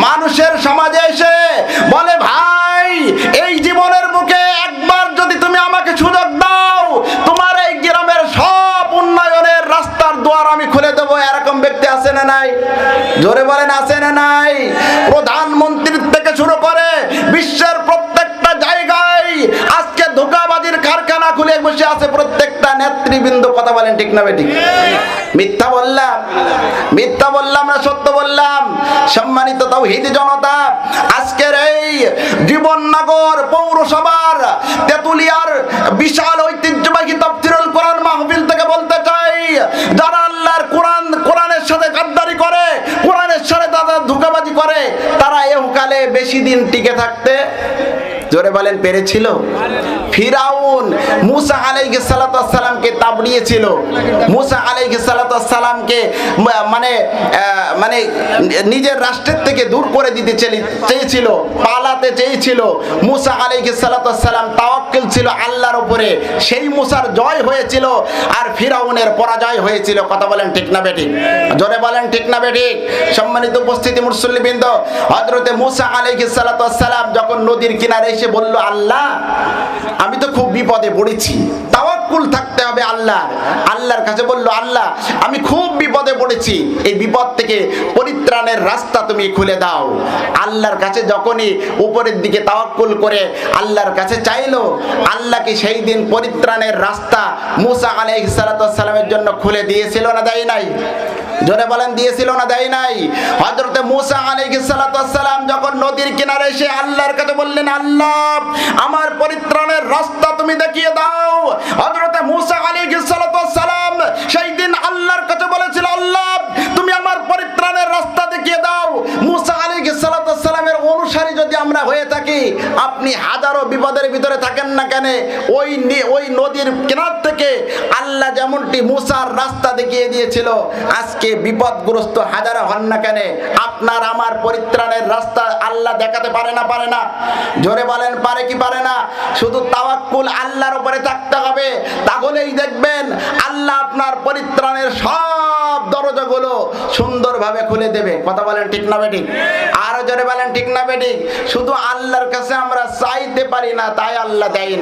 মানুষের সমাজে এসে বলে, ভাই এই জীবনের বুকে একবার যদি তুমি আমাকে সুযোগ দাও, তোমার এই গ্রামের সব উন্নয়নের রাস্তার দুয়ার আমি খুলে দেবো। এরকম ব্যক্তি আছে না নাই? জোরে বলেন, আছে না নাই? প্রধানমন্ত্রীর থেকে শুরু করে বিশ্বের প্রত্যেকটা জায়গায় আজকে ধোঁকাবাজির কারখানা খুলে বসে আছে প্রত্যেকটা নেতৃবৃন্দ। কথা বলেন ঠিক না বেঠিক? মিথ্যা বললাম? মিথ্যা বললাম না সত্য বললাম? সম্মানিত তাওহীদি জনতা, আজকের এই জীবননগর পৌরসভার তেতুলিয়ার বিশাল ঐতিহ্যবাহী তাফসীরুল কোরআন মাহফিল থেকে বলতে চাই, যারা আল্লাহর কোরআনের সাথে গাদ্দারি করে, কোরআনের সাথে তারা ধোঁকাবাজি করে, তারা ইহকালে বেশি দিন টিকে থাকতে, জোরে বলেন, পেরেছিল? ফিরাউন মুসা আলাইহিস সালাতু ওয়াস সালামকে তাবড়িয়েছিল। মুসা আলাইহিস সালাতু ওয়াস সালামকে মানে নিজের রাষ্ট্রের থেকে দূর করে দিতে চেয়েছিল, পালাতে চেয়েছিল। মুসা আলাইহিস সালাতু ওয়াস সালাম তাওয়াক্কুল ছিল আল্লাহর উপরে, সেই মুসার জয় হয়েছিল আর ফিরাউনের পরাজয় হয়েছিল। কথা বলেন ঠিক না বেঠিক? জোরে বলেন ঠিক না বেঠিক? সম্মানিত উপস্থিতি মুসল্লিবৃন্দ, হযরতে মুসা আলাইহিস সালাতু ওয়াস সালাম যখন নদীর কিনারে এসে বলল, আল্লাহ আমি তো খুব বিপদে পড়েছি, তাওয়াক্কুল থাকতে হবে আল্লাহর কাছে বলল, আল্লাহ আমি খুব বিপদে পড়েছি, এই বিপদ থেকে পরিত্রাণের রাস্তা তুমি খুলে দাও। আল্লাহর কাছে যখনই উপরের দিকে তাওয়াক্কুল করে আল্লাহর কাছে চাইলো, আল্লাহকে সেই দিন পরিত্রাণের রাস্তা মুসা আলাইহিস সালাতু ওয়াস সালামের জন্য খুলে দিয়েছিল না দেয় নাই? জোরে বলেন, দিয়েছিল না দেয় নাই? হযরতে মুসা আলাইহিস সালাতু ওয়াস সালাম যখন নদীর কিনারে এসে আল্লাহর কাছে বললেন, আল্লাহ আমার পরিত্রাণের রাস্তা তুমি দেখিয়ে দাও। হযরতে মুসা আলাইহিস সালাতু ওয়াস সালাম সেই দিন আল্লাহর কাছে বলেছিল, আল্লাহ তুমি আমার পরিত্রাণের রাস্তা দেখিয়ে দাও। মুসা আলাইহিস সালাতু ওয়াস সালামের অনুসারী যদি আমরা হয়ে থাকি, আপনি হাজারো বিপদের ভিতরে থাকেন না কেন, ওই নদীর কিনার থেকে আল্লাহ যেমনটি মুসার রাস্তা দেখিয়ে দিয়েছিল, আজকে বিপদগ্রস্ত হাজারো হন না কেন, আপনার আমার পরিত্রাণের রাস্তা আল্লাহ দেখাতে পারে না? পারে না? জোরে বলেন, পারে কি পারে না? শুধু তাওয়াক্কুল আল্লাহর উপরে থাকতে হবে, তাহলেই দেখবেন আল্লাহ আপনার পরিত্রাণের সব দরজাগুলো সুন্দরভাবে খুলে দেবে। কথা বলেন ঠিক না বেঠিক? আরো জোরে বলেন ঠিক না বেঠিক? শুধু আল্লাহর কাছে আমরা চাইতে পারি না, তাই আল্লাহ দেয় না।